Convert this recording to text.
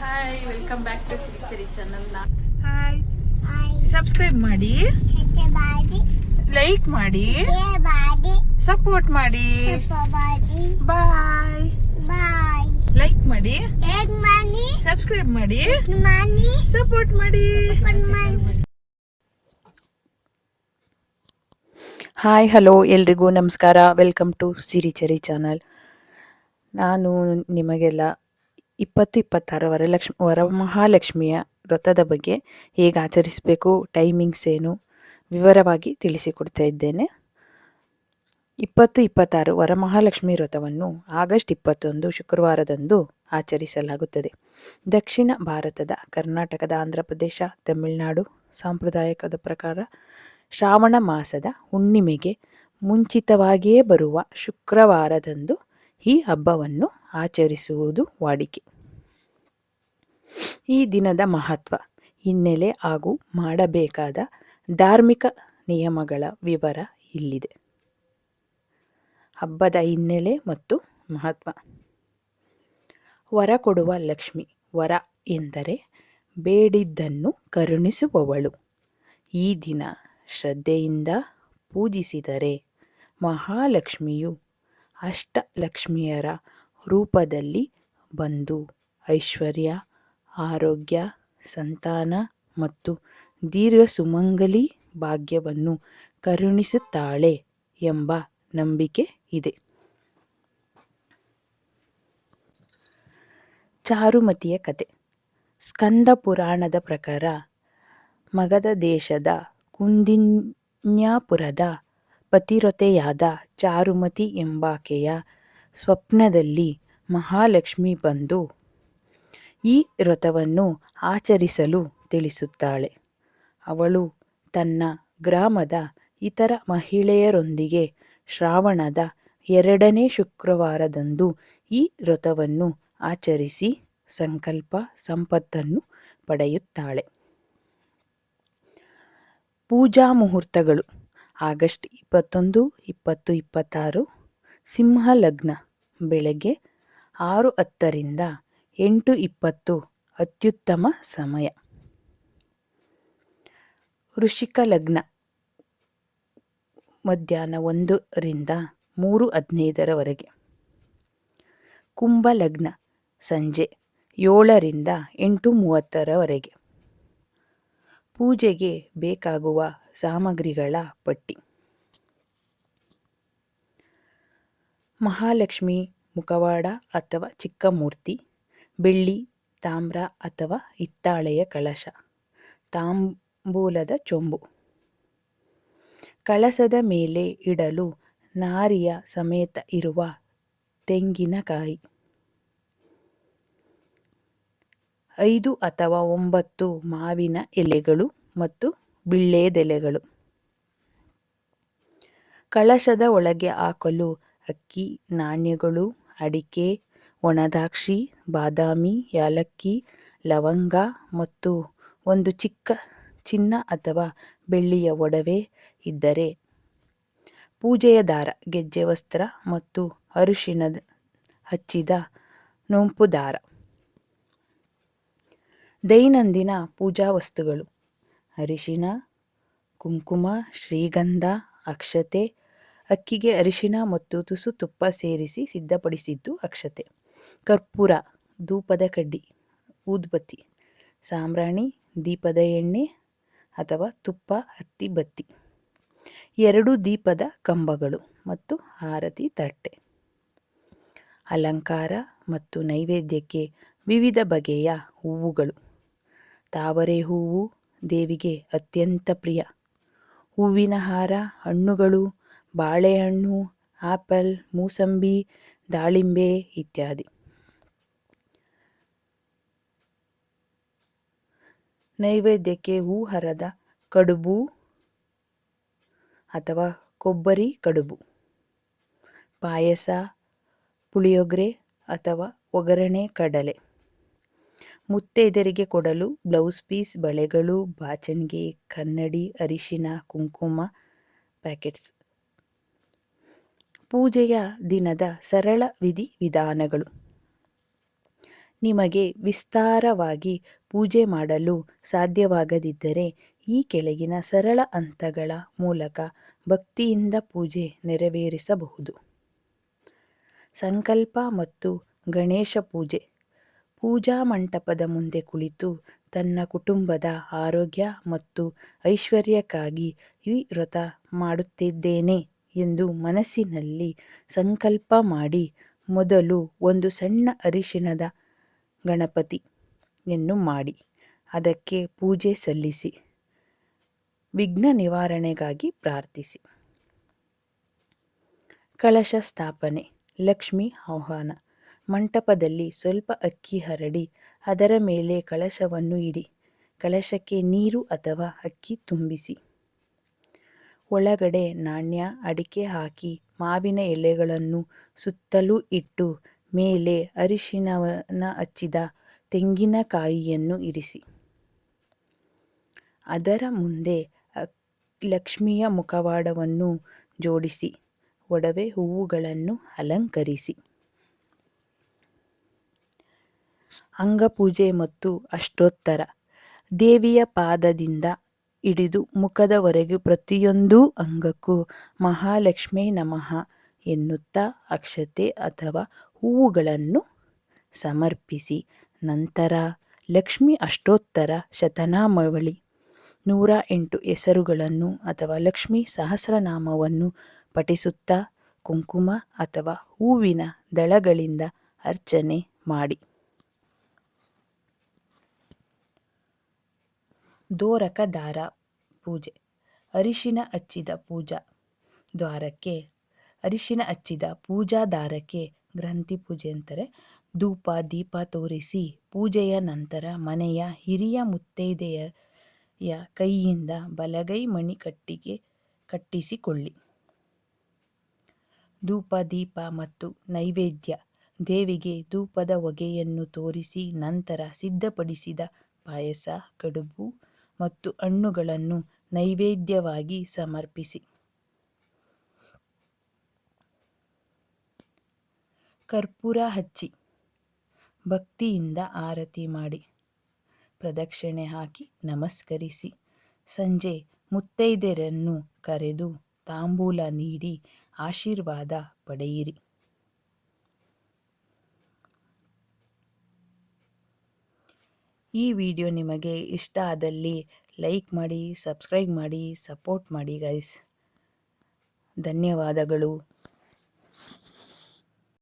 Hi, welcome back to Siri channel. Hi, subscribe ಮಾಡಿ, like ಮಾಡಿ, support ಮಾಡಿ. ಬಾಯ್. ಲೈಕ್ ಮಾಡಿ, ಸಬ್ಸ್ಕ್ರೈಬ್ ಮಾಡಿ, ಸಪೋರ್ಟ್ ಮಾಡಿ. ಹಾಯ್, ಹಲೋ, ಎಲ್ರಿಗೂ ನಮಸ್ಕಾರ. Welcome to Siri channel. ನಾನು ನಿಮಗೆಲ್ಲ 2026 ವರಮಹಾಲಕ್ಷ್ಮಿಯ ವ್ರತದ ಬಗ್ಗೆ ಹೇಗೆ ಆಚರಿಸಬೇಕು, ಟೈಮಿಂಗ್ಸ್ ಏನು, ವಿವರವಾಗಿ ತಿಳಿಸಿಕೊಡ್ತಾ ಇದ್ದೇನೆ. 2026 ವರಮಹಾಲಕ್ಷ್ಮಿ ವ್ರತವನ್ನು ಆಗಸ್ಟ್ 21 ಶುಕ್ರವಾರದಂದು ಆಚರಿಸಲಾಗುತ್ತದೆ. ದಕ್ಷಿಣ ಭಾರತದ ಕರ್ನಾಟಕದ, ಆಂಧ್ರ ಪ್ರದೇಶ, ತಮಿಳುನಾಡು ಸಂಪ್ರದಾಯದ ಪ್ರಕಾರ ಶ್ರಾವಣ ಮಾಸದ ಹುಣ್ಣಿಮೆಗೆ ಮುಂಚಿತವಾಗಿಯೇ ಬರುವ ಶುಕ್ರವಾರದಂದು ಈ ಹಬ್ಬವನ್ನು ಆಚರಿಸುವುದು ವಾಡಿಕೆ. ಈ ದಿನದ ಮಹತ್ವ, ಹಿನ್ನೆಲೆ ಹಾಗೂ ಮಾಡಬೇಕಾದ ಧಾರ್ಮಿಕ ನಿಯಮಗಳ ವಿವರ ಇಲ್ಲಿದೆ. ಹಬ್ಬದ ಹಿನ್ನೆಲೆ ಮತ್ತು ಮಹತ್ವ. ವರ ಕೊಡುವ ಲಕ್ಷ್ಮಿ. ವರ ಎಂದರೆ ಬೇಡಿದ್ದನ್ನು ಕರುಣಿಸುವವಳು. ಈ ದಿನ ಶ್ರದ್ಧೆಯಿಂದ ಪೂಜಿಸಿದರೆ ಮಹಾಲಕ್ಷ್ಮಿಯು ಅಷ್ಟಲಕ್ಷ್ಮಿಯರ ರೂಪದಲ್ಲಿ ಬಂದು ಐಶ್ವರ್ಯ, ಆರೋಗ್ಯ, ಸಂತಾನ ಮತ್ತು ದೀರ್ಘ ಸುಮಂಗಲಿ ಭಾಗ್ಯವನ್ನು ಕರುಣಿಸುತ್ತಾಳೆ ಎಂಬ ನಂಬಿಕೆ ಇದೆ. ಚಾರುಮತಿಯ ಕಥೆ. ಸ್ಕಂದ ಪುರಾಣದ ಪ್ರಕಾರ ಮಗಧ ದೇಶದ ಕುಂದಿನ್ಯಾಪುರದ ಪತಿವ್ರತೆಯಾದ ಚಾರುಮತಿ ಎಂಬಾಕೆಯ ಸ್ವಪ್ನದಲ್ಲಿ ಮಹಾಲಕ್ಷ್ಮಿ ಬಂದು ಈ ವ್ರತವನ್ನು ಆಚರಿಸಲು ತಿಳಿಸುತ್ತಾಳೆ. ಅವಳು ತನ್ನ ಗ್ರಾಮದ ಇತರ ಮಹಿಳೆಯರೊಂದಿಗೆ ಶ್ರಾವಣದ 2ನೇ ಶುಕ್ರವಾರದಂದು ಈ ವ್ರತವನ್ನು ಆಚರಿಸಿ ಸಂಕಲ್ಪ ಸಂಪತ್ತನ್ನು ಪಡೆಯುತ್ತಾಳೆ. ಪೂಜಾ ಮುಹೂರ್ತಗಳು. ಆಗಸ್ಟ್ 21, 2026 ಸಿಂಹ ಲಗ್ನ ಬೆಳಗ್ಗೆ 6:10 ರಿಂದ 8:20 ಅತ್ಯುತ್ತಮ ಸಮಯ. ವೃಶ್ಚಿಕ ಲಗ್ನ ಮಧ್ಯಾಹ್ನ 1 ರಿಂದ 3:15 ಕುಂಭ ಲಗ್ನ ಸಂಜೆ 7 ರಿಂದ 8:30 ಪೂಜೆಗೆ ಬೇಕಾಗುವ ಸಾಮಗ್ರಿಗಳ ಪಟ್ಟಿ. ಮಹಾಲಕ್ಷ್ಮಿ ಮುಖವಾಡ ಅಥವಾ ಚಿಕ್ಕ ಮೂರ್ತಿ, ಬೆಳ್ಳಿ, ತಾಮ್ರ ಅಥವಾ ಹಿತ್ತಾಳೆಯ ಕಳಶ, ತಾಂಬೂಲದ ಚೊಂಬು, ಕಳಸದ ಮೇಲೆ ಇಡಲು ನಾರಿಯ ಸಮೇತ ಇರುವ ತೆಂಗಿನಕಾಯಿ, 5 ಅಥವಾ 9 ಮಾವಿನ ಎಲೆಗಳು ಮತ್ತು ವಿಳ್ಯೆದೆಲೆಗಳು. ಕಳಶದ ಒಳಗೆ ಹಾಕಲು ಅಕ್ಕಿ, ನಾಣ್ಯಗಳು, ಅಡಿಕೆ, ಒಣದ್ರಾಕ್ಷಿ, ಬಾದಾಮಿ, ಯಾಲಕ್ಕಿ, ಲವಂಗ ಮತ್ತು ಒಂದು ಚಿಕ್ಕ ಚಿನ್ನ ಅಥವಾ ಬೆಳ್ಳಿಯ ಒಡವೆ ಇದ್ದರೆ, ಪೂಜೆಯ ದಾರ, ಗೆಜ್ಜೆ ವಸ್ತ್ರ ಮತ್ತು ಅರಿಶಿನ ಹಚ್ಚಿದ ನೂಪು ದಾರ. ದೈನಂದಿನ ಪೂಜಾ ವಸ್ತುಗಳು: ಅರಿಶಿನ, ಕುಂಕುಮ, ಶ್ರೀಗಂಧ, ಅಕ್ಷತೆ, ಅಕ್ಕಿಗೆ ಅರಿಶಿನ ಮತ್ತು ತುಸು ತುಪ್ಪ ಸೇರಿಸಿ ಸಿದ್ಧಪಡಿಸಿದ್ದು ಅಕ್ಷತೆ, ಕರ್ಪೂರ, ಧೂಪದ ಕಡ್ಡಿ, ಊದುಬತ್ತಿ, ಸಾಂಬ್ರಾಣಿ, ದೀಪದ ಎಣ್ಣೆ ಅಥವಾ ತುಪ್ಪ, ಹತ್ತಿ ಬತ್ತಿ, 2 ದೀಪದ ಕಂಬಗಳು ಮತ್ತು ಆರತಿ ತಟ್ಟೆ. ಅಲಂಕಾರ ಮತ್ತು ನೈವೇದ್ಯಕ್ಕೆ ವಿವಿಧ ಬಗೆಯ ಹೂವುಗಳು. ತಾವರೆ ಹೂವು ದೇವಿಗೆ ಅತ್ಯಂತ ಪ್ರಿಯ. ಹೂವಿನ ಹಾರ, ಹಣ್ಣುಗಳು, ಬಾಳೆಹಣ್ಣು, ಆಪಲ್, ಮೂಸಂಬಿ, ದಾಳಿಂಬೆ ಇತ್ಯಾದಿ. ನೈವೇದ್ಯಕ್ಕೆ ಹೂಹರದ ಕಡುಬು ಅಥವಾ ಕೊಬ್ಬರಿ ಕಡುಬು, ಪಾಯಸ, ಪುಳಿಯೋಗರೆ ಅಥವಾ ಒಗ್ಗರಣೆ ಕಡಲೆ. ಮುತ್ತೈದೆಯರಿಗೆ ಕೊಡಲು ಬ್ಲೌಸ್ ಪೀಸ್, ಬಳೆಗಳು, ಬಾಚಣಿಗೆ, ಕನ್ನಡಿ, ಅರಿಶಿನ, ಕುಂಕುಮ ಪ್ಯಾಕೆಟ್ಸ್. ಪೂಜೆಯ ದಿನದ ಸರಳ ವಿಧಿ ವಿಧಾನಗಳು: ನಿಮಗೆ ವಿಸ್ತಾರವಾಗಿ ಪೂಜೆ ಮಾಡಲು ಸಾಧ್ಯವಾಗದಿದ್ದರೆ ಈ ಕೆಳಗಿನ ಸರಳ ಹಂತಗಳ ಮೂಲಕ ಭಕ್ತಿಯಿಂದ ಪೂಜೆ ನೆರವೇರಿಸಬಹುದು. ಸಂಕಲ್ಪ ಮತ್ತು ಗಣೇಶ ಪೂಜೆ. ಪೂಜಾ ಮಂಟಪದ ಮುಂದೆ ಕುಳಿತು ತನ್ನ ಕುಟುಂಬದ ಆರೋಗ್ಯ ಮತ್ತು ಐಶ್ವರ್ಯಕ್ಕಾಗಿ ಈ ವ್ರತ ಮಾಡುತ್ತಿದ್ದೇನೆ ಎಂದು ಮನಸ್ಸಿನಲ್ಲಿ ಸಂಕಲ್ಪ ಮಾಡಿ ಮೊದಲು ಒಂದು ಸಣ್ಣ ಅರಿಶಿಣದ ಗಣಪತಿಯನ್ನು ಮಾಡಿ ಅದಕ್ಕೆ ಪೂಜೆ ಸಲ್ಲಿಸಿ ವಿಘ್ನ ನಿವಾರಣೆಗಾಗಿ ಪ್ರಾರ್ಥಿಸಿ. ಕಳಶ ಸ್ಥಾಪನೆ. ಲಕ್ಷ್ಮಿ ಆಹ್ವಾನ. ಮಂಟಪದಲ್ಲಿ ಸ್ವಲ್ಪ ಅಕ್ಕಿ ಹರಡಿ ಅದರ ಮೇಲೆ ಕಳಶವನ್ನು ಇಡಿ. ಕಳಶಕ್ಕೆ ನೀರು ಅಥವಾ ಅಕ್ಕಿ ತುಂಬಿಸಿ. ಒಳಗಡೆ ನಾಣ್ಯ, ಅಡಿಕೆ ಹಾಕಿ ಮಾವಿನ ಎಲೆಗಳನ್ನು ಸುತ್ತಲೂ ಇಟ್ಟು ಮೇಲೆ ಅರಿಶಿಣವನ್ನ ಹಚ್ಚಿದ ತೆಂಗಿನಕಾಯಿಯನ್ನು ಇರಿಸಿ. ಅದರ ಮುಂದೆ ಲಕ್ಷ್ಮಿಯ ಮುಖವಾಡವನ್ನು ಜೋಡಿಸಿ ಒಡವೆ ಹೂವುಗಳನ್ನು ಅಲಂಕರಿಸಿ. ಅಂಗಪೂಜೆ ಮತ್ತು ಅಷ್ಟೋತ್ತರ. ದೇವಿಯ ಪಾದದಿಂದ ಹಿಡಿದು ಮುಖದವರೆಗೂ ಪ್ರತಿಯೊಂದು ಅಂಗಕ್ಕೂ ಮಹಾಲಕ್ಷ್ಮೀ ನಮಃ ಎನ್ನುತ್ತಾ ಅಕ್ಷತೆ ಅಥವಾ ಹೂವುಗಳನ್ನು ಸಮರ್ಪಿಸಿ ನಂತರ ಲಕ್ಷ್ಮಿ ಅಷ್ಟೋತ್ತರ ಶತನಾಮಾವಳಿ 108 ಹೆಸರುಗಳನ್ನು ಅಥವಾ ಲಕ್ಷ್ಮೀ ಸಹಸ್ರನಾಮವನ್ನು ಪಠಿಸುತ್ತಾ ಕುಂಕುಮ ಅಥವಾ ಹೂವಿನ ದಳಗಳಿಂದ ಅರ್ಚನೆ ಮಾಡಿ. ದೋರಕ ದಾರ ಪೂಜೆ. ಅರಿಶಿಣ ಹಚ್ಚಿದ ಪೂಜಾ ದಾರಕ್ಕೆ ಗ್ರಂಥಿ ಪೂಜೆ ಅಂತಾರೆ. ಧೂಪ ದೀಪ ತೋರಿಸಿ ಪೂಜೆಯ ನಂತರ ಮನೆಯ ಹಿರಿಯ ಮುತ್ತೈದೆಯ ಕೈಯಿಂದ ಬಲಗೈ ಮಣಿ ಕಟ್ಟಿಸಿಕೊಳ್ಳಿ. ಧೂಪ ದೀಪ ಮತ್ತು ನೈವೇದ್ಯ. ದೇವಿಗೆ ಧೂಪದ ಹೊಗೆಯನ್ನು ತೋರಿಸಿ ನಂತರ ಸಿದ್ಧಪಡಿಸಿದ ಪಾಯಸ, ಕಡುಬು ಮತ್ತು ಹಣ್ಣುಗಳನ್ನು ನೈವೇದ್ಯವಾಗಿ ಸಮರ್ಪಿಸಿ. ಕರ್ಪೂರ ಹಚ್ಚಿ ಭಕ್ತಿಯಿಂದ ಆರತಿ ಮಾಡಿ ಪ್ರದಕ್ಷಿಣೆ ಹಾಕಿ ನಮಸ್ಕರಿಸಿ. ಸಂಜೆ ಮುತ್ತೈದೆಯರನ್ನು ಕರೆದು ತಾಂಬೂಲ ನೀಡಿ ಆಶೀರ್ವಾದ ಪಡೆಯಿರಿ. ಈ ವಿಡಿಯೋ ನಿಮಗೆ ಇಷ್ಟ ಆದಲ್ಲಿ ಲೈಕ್ ಮಾಡಿ, ಸಬ್ಸ್ಕ್ರೈಬ್ ಮಾಡಿ, ಸಪೋರ್ಟ್ ಮಾಡಿ ಗೈಸ್. ಧನ್ಯವಾದಗಳು.